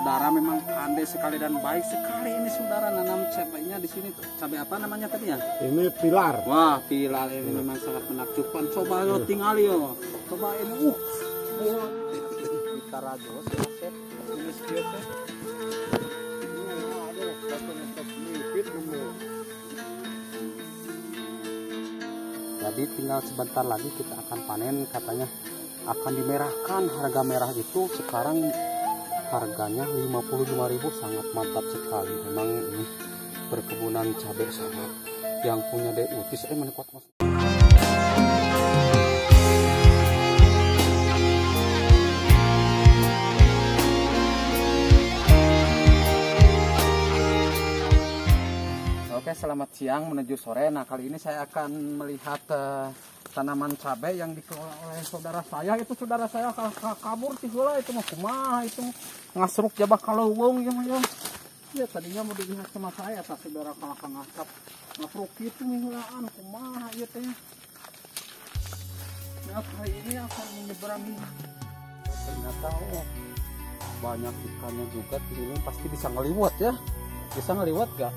saudara memang pandai sekali dan baik sekali ini saudara nanam cabainya di sini. Cabai apa namanya tadi ya? Ini pilar. Wah, pilar ini memang sangat menakjubkan. Coba lo tinggal yo. Coba ini buah kita rajo set ini spiot. Jadi tinggal sebentar lagi kita akan panen, katanya akan dimerahkan. Harga merah itu sekarang harganya 55.000, sangat mantap sekali. Memang ini perkebunan cabai sangat yang punya Utis menekuat mas. Oke, selamat siang menuju sore. Nah, kali ini saya akan melihat tanaman cabai yang dikelola oleh saudara saya. Itu saudara saya kabur sih gula itu mah kumaha itu ngasruk jabah kalau wong ya mah ya. Ya tadinya mau dilihat sama saya tak saudara kalau ngasap ngasruk itu mingguan kumaha ya teh. Nah, kali ini akan menyeberangi. Ternyata banyak ikannya juga di sini, pasti bisa ngeliwat ya. Bisa ngeliwat gak?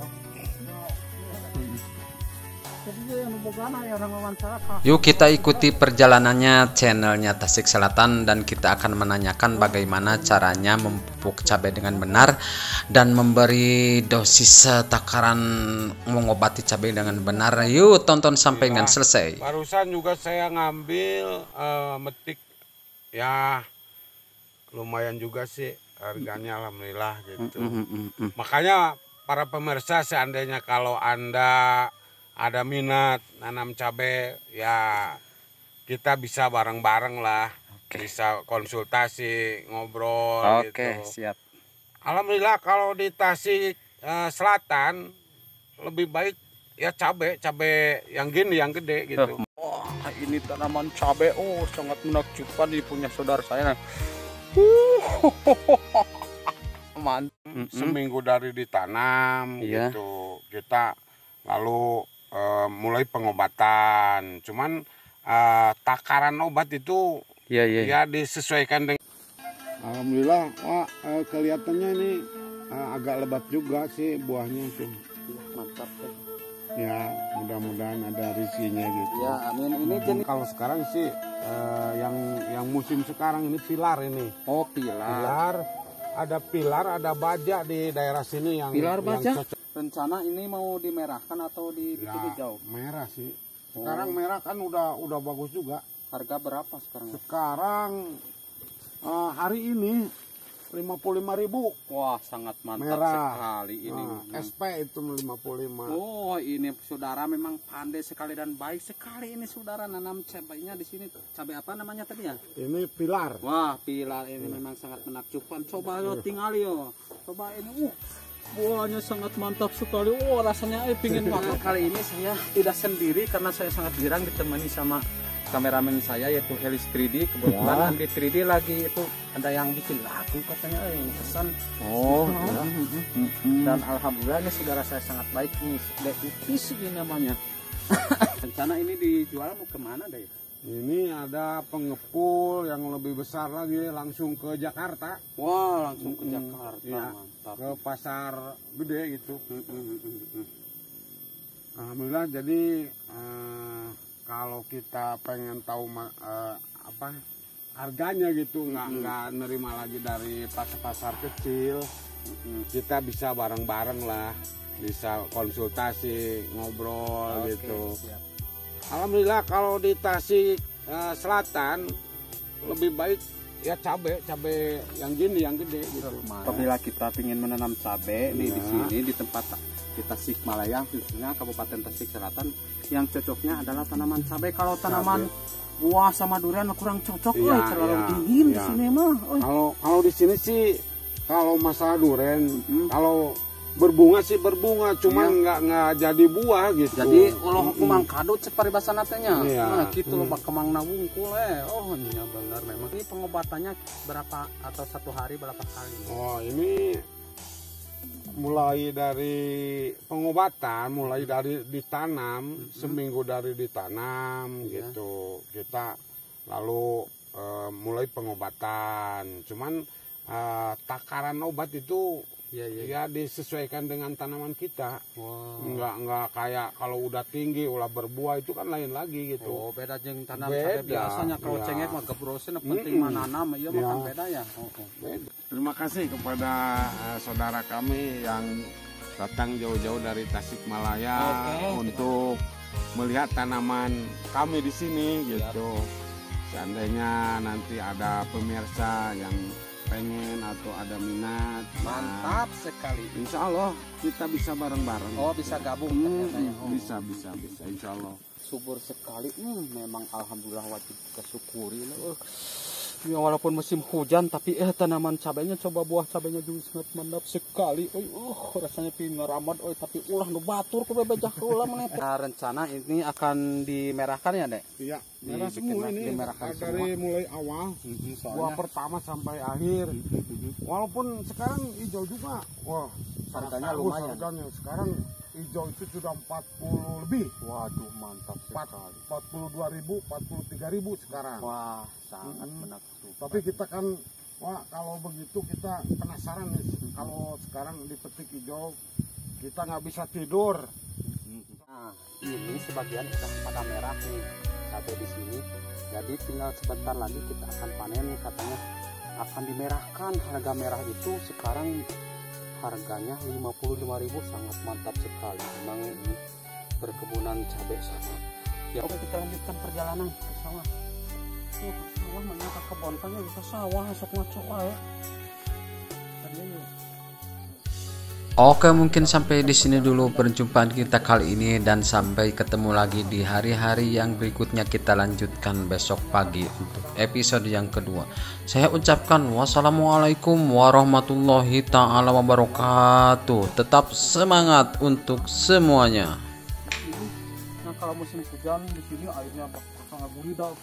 Yuk kita ikuti perjalanannya channelnya Tasik Selatan dan kita akan menanyakan bagaimana caranya memupuk cabai dengan benar dan memberi dosis takaran mengobati cabai dengan benar. Yuk tonton sampai dengan selesai. Barusan juga saya ngambil metik ya lumayan juga sih harganya alhamdulillah gitu. Makanya para pemirsa seandainya kalau Anda ada minat nanam cabai ya kita bisa bareng-bareng lah, bisa konsultasi ngobrol gitu. Siap. Alhamdulillah kalau di Tasik Selatan lebih baik ya cabai yang gini yang gede gitu. Wah, ini tanaman cabai sangat menakjubkan di punya saudara saya. Mantap. Seminggu dari ditanam gitu kita lalu mulai pengobatan, cuman takaran obat itu ya disesuaikan dengan. Alhamdulillah, kelihatannya ini agak lebat juga sih buahnya tuh. Mantap. Ya mudah-mudahan ada rezekinya gitu. Ya amin. Ini jenis kalau sekarang sih yang musim sekarang ini pilar ini. Oh pilar. Ada pilar, ada baja di daerah sini yang pilar baja. Yang rencana ini mau dimerahkan atau dibikin hijau? Merah sih. Sekarang merah kan udah bagus juga. Harga berapa sekarang? Sekarang hari ini 55.000. Wah, sangat mantap merah sekali ini. SP itu 55. Oh, ini saudara memang pandai sekali dan baik sekali ini saudara nanam cabainya di sini. Cabai apa namanya tadi ya? Ini pilar. Wah, pilar ini memang sangat menakjubkan. Coba yo tinggal yo. Coba ini buahnya sangat mantap sekali. Rasanya pingin banget. Kali ini saya tidak sendiri karena saya sangat girang ditemani sama kameramen saya yaitu Helis 3D. Kebetulan Andi 3D lagi itu ada yang bikin lagu katanya yang pesan. Dan alhamdulillah ini saudara saya sangat baik nih. Utis ini namanya. Rencana ini dijual mau kemana deh? Ini ada pengepul yang lebih besar lagi langsung ke Jakarta. Wah, langsung ke Jakarta. Ya, mantap. Ke pasar gede gitu. Alhamdulillah, jadi kalau kita pengen tahu harganya gitu, nggak nerima lagi dari pasar kecil, kita bisa bareng-bareng lah, bisa konsultasi ngobrol gitu. Siap. Alhamdulillah kalau di Tasik Selatan lebih baik ya cabai yang gini yang gede gitu. Apabila kita ingin menanam cabai di sini di tempat di Tasikmalaya khususnya Kabupaten Tasik Selatan, yang cocoknya adalah tanaman cabai. Kalau tanaman buah sama durian kurang cocok, terlalu dingin di sini mah. Kalau di sini sih kalau masalah durian kalau berbunga sih berbunga, cuman nggak jadi buah gitu. Jadi kalau kumang kadut seperti bahasa natanya, nah gitu loh kemang nawungkul iya benar memang. Ini pengobatannya berapa atau satu hari berapa kali? Oh ini mulai dari pengobatan, mulai dari ditanam, seminggu dari ditanam gitu kita lalu mulai pengobatan. Cuman takaran obat itu Iya. ya disesuaikan dengan tanaman kita. Wow. Enggak kayak kalau udah tinggi ulah berbuah itu kan lain lagi gitu. Oh, beda jeung tanam Beda, cabe biasanya kalau ya. cengek mah gebrosin penting menanam ya makan beda ya. Beda. Terima kasih kepada saudara kami yang datang jauh-jauh dari Tasikmalaya untuk melihat tanaman kami di sini gitu. Seandainya nanti ada pemirsa yang pengen atau ada minat, Mantap sekali. insya Allah kita bisa bareng-bareng. Oh, bisa gabung ternyata ya. Oh. Bisa insya Allah. Subur sekali. Memang alhamdulillah wajib kita syukuri. Ya walaupun musim hujan tapi tanaman cabenya coba buah cabenya juga sangat mantap sekali. Rasanya pingin ngeramat tapi ulah nu batur ku bebejah ulah meneh. Nah, rencana ini akan dimerahkan ya, Dek? Iya, merah semua ini dimerahkan dari mulai awal buah pertama sampai akhir. Walaupun sekarang hijau juga. Wah, harganya bagus lumayan. Harganya sekarang hijau itu sudah 40 lebih. Waduh, mantap sekali. 42.000, 43.000 sekarang. Wah, sangat benar. Tapi kita kan, wah kalau begitu kita penasaran nih. Kalau sekarang dipetik hijau, kita nggak bisa tidur. Nah, ini sebagian udah pada merah nih cabai di sini. Jadi tinggal sebentar lagi kita akan panen nih, katanya akan dimerahkan. Harga merah itu sekarang harganya 55.000, sangat mantap sekali. Memang ini perkebunan cabai sangat. Ya, oke, kita lanjutkan perjalanan ke sawah. Ke sawah mana ke kebun tanya ke sawah sok ngaco ya. Oke, mungkin sampai di sini dulu perjumpaan kita kali ini, dan sampai ketemu lagi di hari-hari yang berikutnya. Kita lanjutkan besok pagi untuk episode yang kedua. Saya ucapkan wassalamualaikum warahmatullahi ta'ala wabarakatuh. Tetap semangat untuk semuanya. Nah, kalau musim hujan di sini airnya bakal gurih dah.